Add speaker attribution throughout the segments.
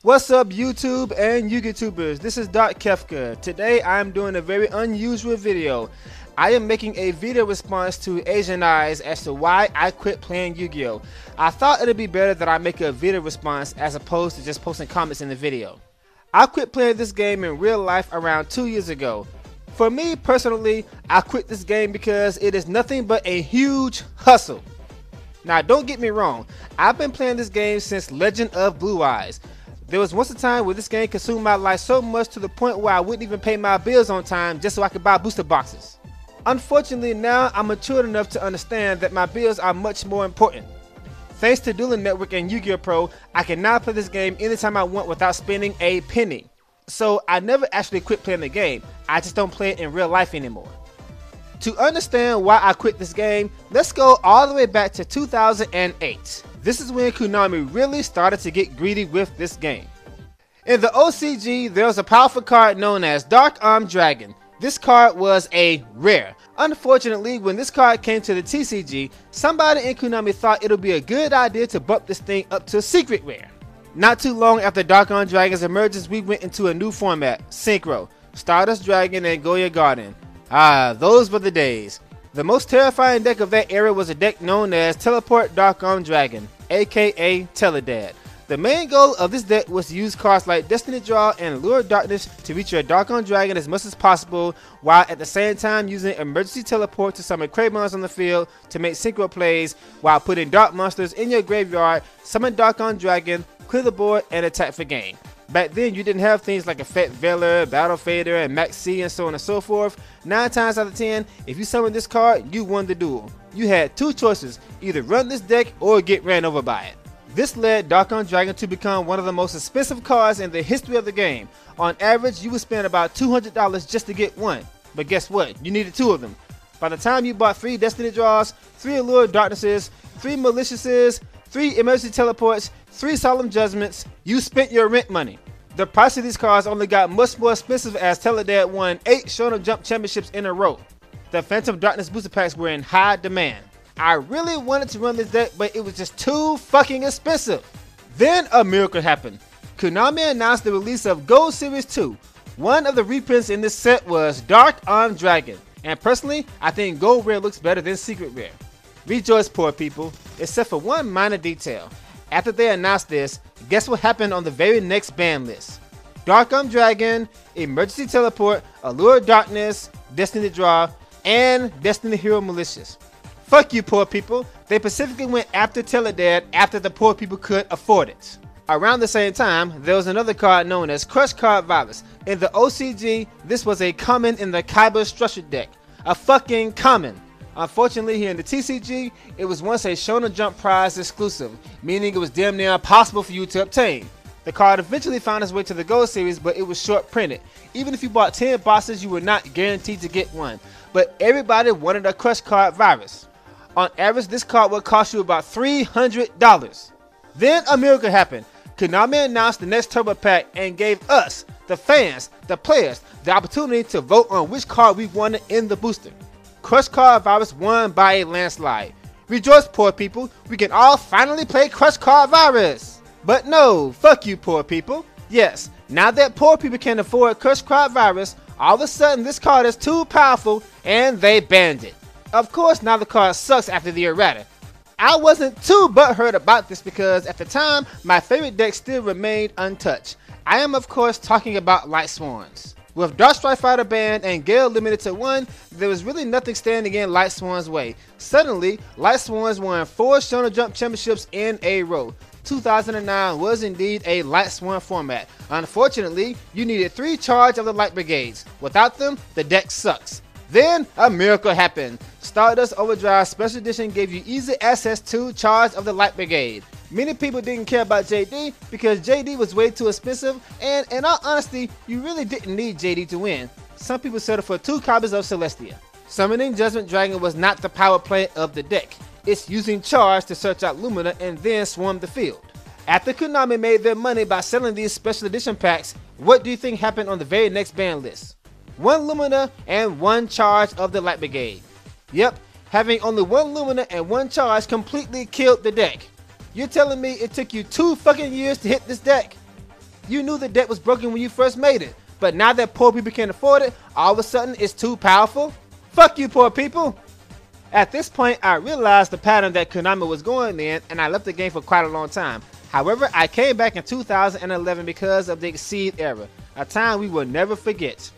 Speaker 1: What's up YouTube and YouTubers, this is Dark Kefka. Today I'm doing a very unusual video. I am making a video response to Asian Eyes as to why I quit playing Yu-Gi-Oh! I thought it'd be better that I make a video response as opposed to just posting comments in the video. I quit playing this game in real life around 2 years ago. For me personally, I quit this game because it is nothing but a huge hustle. Now don't get me wrong, I've been playing this game since Legend of Blue Eyes. There was once a time where this game consumed my life so much to the point where I wouldn't even pay my bills on time just so I could buy booster boxes. Unfortunately, now I'm matured enough to understand that my bills are much more important. Thanks to Dueling Network and Yu-Gi-Oh! Pro, I can now play this game anytime I want without spending a penny. So I never actually quit playing the game, I just don't play it in real life anymore. To understand why I quit this game, let's go all the way back to 2008. This is when Konami really started to get greedy with this game. In the OCG, there was a powerful card known as Dark Armed Dragon. This card was a rare. Unfortunately, when this card came to the TCG, somebody in Konami thought it would be a good idea to bump this thing up to a secret rare. Not too long after Dark Armed Dragon's emergence, we went into a new format, Synchro, Stardust Dragon and Goya Garden. Ah, those were the days. The most terrifying deck of that era was a deck known as Teleport Dark Armed Dragon, aka Teledad. The main goal of this deck was to use cards like Destiny Draw and Lure of Darkness to reach your Dark Armed Dragon as much as possible, while at the same time using Emergency Teleport to summon Cravens on the field to make synchro plays, while putting dark monsters in your graveyard, summon Dark Armed Dragon, clear the board, and attack for game. Back then, you didn't have things like Effect Veiler, Battle Fader, and Max C, and so on and so forth. 9 times out of 10, if you summoned this card, you won the duel. You had two choices, either run this deck or get ran over by it. This led Dark Armed Dragon to become one of the most expensive cards in the history of the game. On average, you would spend about $200 just to get one. But guess what? You needed 2 of them. By the time you bought 3 Destiny Draws, 3 Allure of Darknesses, 3 Maliciouses, 3 Emergency Teleports, 3 Solemn Judgments, you spent your rent money. The price of these cards only got much more expensive as Teledad won 8 Shonen Jump championships in a row. The Phantom Darkness booster packs were in high demand. I really wanted to run this deck, but it was just too fucking expensive. Then a miracle happened. Konami announced the release of Gold Series 2. One of the reprints in this set was Dark Armed Dragon, and personally, I think Gold Rare looks better than Secret Rare. Rejoice, poor people, except for one minor detail. After they announced this, guess what happened on the very next ban list? Dark Armed Dragon, Emergency Teleport, Allure of Darkness, Destiny Draw, and Destiny Hero Malicious. Fuck you, poor people. They specifically went after Teledad after the poor people could afford it. Around the same time, there was another card known as Crush Card Virus. In the OCG, this was a common in the Kyber Structure deck. A fucking common. Unfortunately, here in the TCG, it was once a Shonen Jump prize exclusive, meaning it was damn near impossible for you to obtain. The card eventually found its way to the Gold Series, but it was short printed. Even if you bought 10 boxes, you were not guaranteed to get one. But everybody wanted a Crush Card Virus. On average, this card would cost you about $300. Then a miracle happened. Konami announced the next Turbo Pack and gave us, the fans, the players, the opportunity to vote on which card we wanted in the booster. Crush Card Virus won by a landslide. Rejoice, poor people, we can all finally play Crush Card Virus. But no, fuck you, poor people. Yes, now that poor people can afford Crush Card Virus, all of a sudden this card is too powerful and they banned it. Of course, now the card sucks after the errata. I wasn't too butthurt about this because at the time, my favorite deck still remained untouched. I am of course talking about Light Swans. With Dark Strike Fighter banned and Gale limited to 1, there was really nothing standing in Light Swan's way. Suddenly, Light Swans won 4 Shonen Jump championships in a row. 2009 was indeed a Light Swan format. Unfortunately, you needed 3 charge of the Light Brigades. Without them, the deck sucks. Then a miracle happened. Stardust Overdrive Special Edition gave you easy access to Charge of the Light Brigade. Many people didn't care about JD because JD was way too expensive, and in all honesty, you really didn't need JD to win. Some people settled for 2 copies of Celestia. Summoning Judgment Dragon was not the power play of the deck. It's using Charge to search out Lumina and then swarm the field. After Konami made their money by selling these special edition packs, what do you think happened on the very next ban list? 1 Lumina and 1 charge of the Light Brigade. Yep, having only 1 Lumina and 1 charge completely killed the deck. You're telling me it took you 2 fucking years to hit this deck? You knew the deck was broken when you first made it, but now that poor people can't afford it, all of a sudden it's too powerful? Fuck you, poor people! At this point, I realized the pattern that Konami was going in, and I left the game for quite a long time. However, I came back in 2011 because of the Exceed era, a time we will never forget.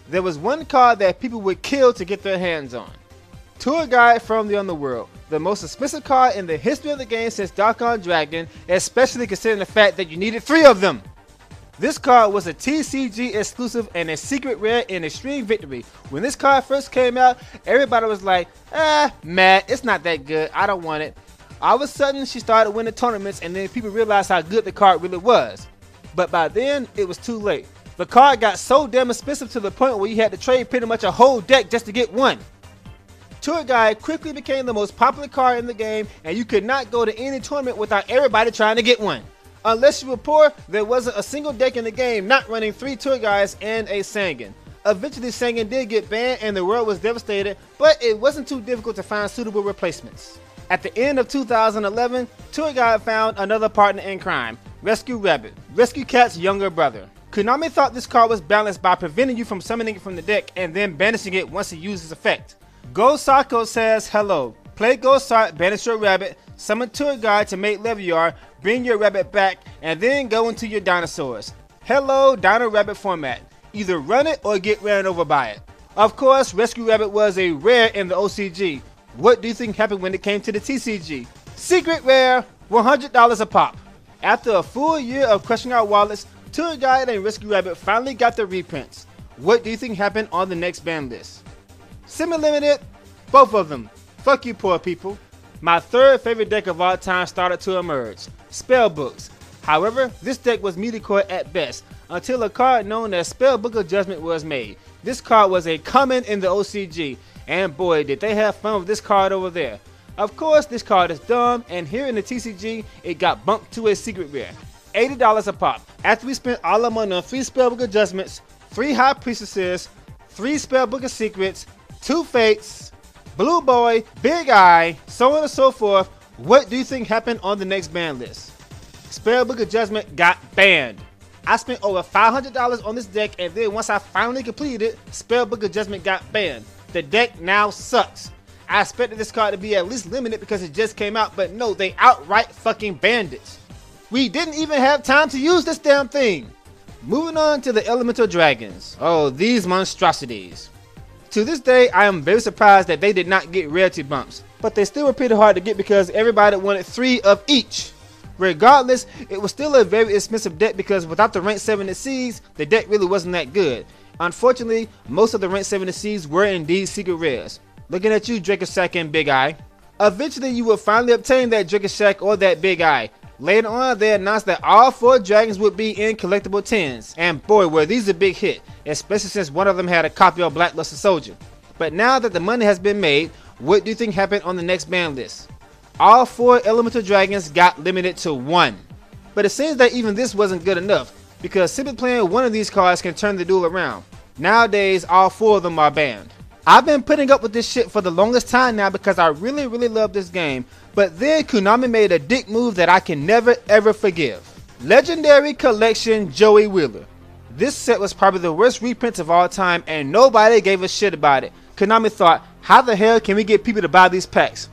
Speaker 1: There was one card that people would kill to get their hands on. Tour Guide from the Underworld, the most expensive card in the history of the game since Dark Dragon, especially considering the fact that you needed 3 of them. This card was a TCG exclusive and a secret rare in Extreme Victory. When this card first came out, everybody was like, Matt, it's not that good, I don't want it. All of a sudden, she started winning tournaments, and then people realized how good the card really was. But by then, it was too late. The card got so damn expensive to the point where you had to trade pretty much a whole deck just to get one. Tour Guide quickly became the most popular card in the game, and you could not go to any tournament without everybody trying to get one. Unless you were poor, there wasn't a single deck in the game not running 3 Tour Guides and a Sangan. Eventually Sangan did get banned and the world was devastated, but it wasn't too difficult to find suitable replacements. At the end of 2011, Tour Guide found another partner in crime, Rescue Rabbit, Rescue Cat's younger brother. Konami thought this card was balanced by preventing you from summoning it from the deck and then banishing it once it uses effect. Gosako says hello. Play Gosart, banish your rabbit, summon Tour Guide to make Leviar, bring your rabbit back, and then go into your dinosaurs. Hello, Dino Rabbit format. Either run it or get ran over by it. Of course, Rescue Rabbit was a rare in the OCG. What do you think happened when it came to the TCG? Secret rare, $100 a pop. After a full year of crushing our wallets, Tour Guide and Rescue Rabbit finally got their reprints. What do you think happened on the next ban list? Semi-limited, both of them. Fuck you, poor people. My third favorite deck of all time started to emerge, Spellbooks. However, this deck was mediocre at best, until a card known as Spellbook of Judgment was made. This card was a common in the OCG, and boy did they have fun with this card over there. Of course, this card is dumb, and here in the TCG, it got bumped to a secret rare, $80 a pop. After we spent all our money on 3 Spellbook of Judgments, 3 High Priestesses, 3 Spellbook of Secrets, 2 Fates, Blue Boy, Big Eye, so on and so forth, what do you think happened on the next ban list? Spellbook of Judgment got banned. I spent over $500 on this deck, and then once I finally completed it, Spellbook of Judgment got banned. The deck now sucks. I expected this card to be at least limited because it just came out, but no, they outright fucking banned it. We didn't even have time to use this damn thing. Moving on to the Elemental Dragons. Oh, these monstrosities. To this day, I am very surprised that they did not get rarity bumps, but they still were pretty hard to get because everybody wanted 3 of each. Regardless, it was still a very expensive deck because without the rank 7 Exceeds, the deck really wasn't that good. Unfortunately, most of the rank 7 Exceeds were indeed secret rares. Looking at you, Dracosack and Big Eye. Eventually, you will finally obtain that Dracosack or that Big Eye. Later on, they announced that all 4 dragons would be in collectible 10s, and boy were these a big hit, especially since one of them had a copy of Blackluster Soldier. But now that the money has been made, what do you think happened on the next ban list? All 4 Elemental Dragons got limited to 1. But it seems that even this wasn't good enough, because simply playing one of these cards can turn the duel around. Nowadays, all 4 of them are banned. I've been putting up with this shit for the longest time now because I really love this game, but then Konami made a dick move that I can never ever forgive. Legendary Collection Joey Wheeler. This set was probably the worst reprints of all time and nobody gave a shit about it. Konami thought, how the hell can we get people to buy these packs?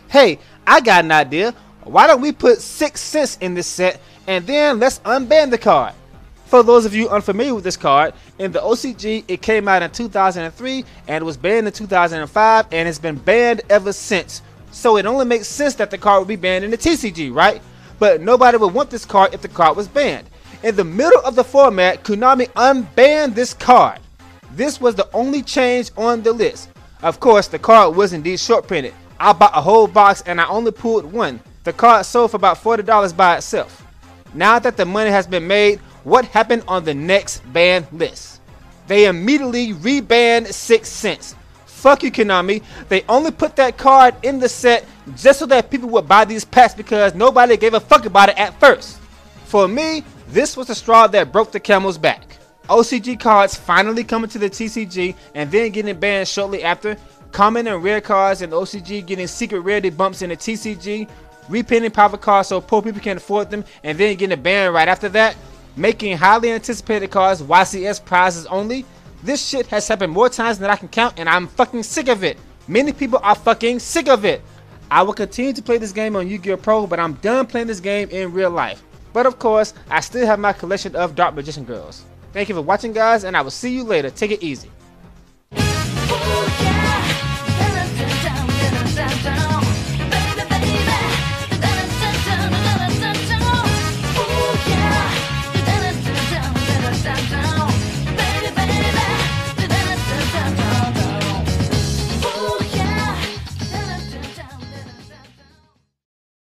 Speaker 1: Hey, I got an idea. Why don't we put 6 cents in this set and then let's unban the card? For those of you unfamiliar with this card, in the OCG it came out in 2003 and it was banned in 2005 and it's been banned ever since. So it only makes sense that the card would be banned in the TCG, right? But nobody would want this card if the card was banned. In the middle of the format, Konami unbanned this card. This was the only change on the list. Of course, the card was indeed short printed. I bought a whole box and I only pulled 1. The card sold for about $40 by itself. Now that the money has been made, what happened on the next ban list? They immediately rebanned 6 cents. Fuck you, Konami. They only put that card in the set just so that people would buy these packs because nobody gave a fuck about it at first. For me, this was the straw that broke the camel's back. OCG cards finally coming to the TCG and then getting banned shortly after. Common and rare cards in the OCG getting secret rarity bumps in the TCG. Reprinting power cards so poor people can't afford them and then getting banned right after that. making highly anticipated cards YCS prizes only. This shit has happened more times than I can count, and I'm fucking sick of it. Many people are fucking sick of it. I will continue to play this game on Yu-Gi-Oh! Pro, but I'm done playing this game in real life. But of course, I still have my collection of Dark Magician Girls. Thank you for watching, guys, and I will see you later. Take it easy.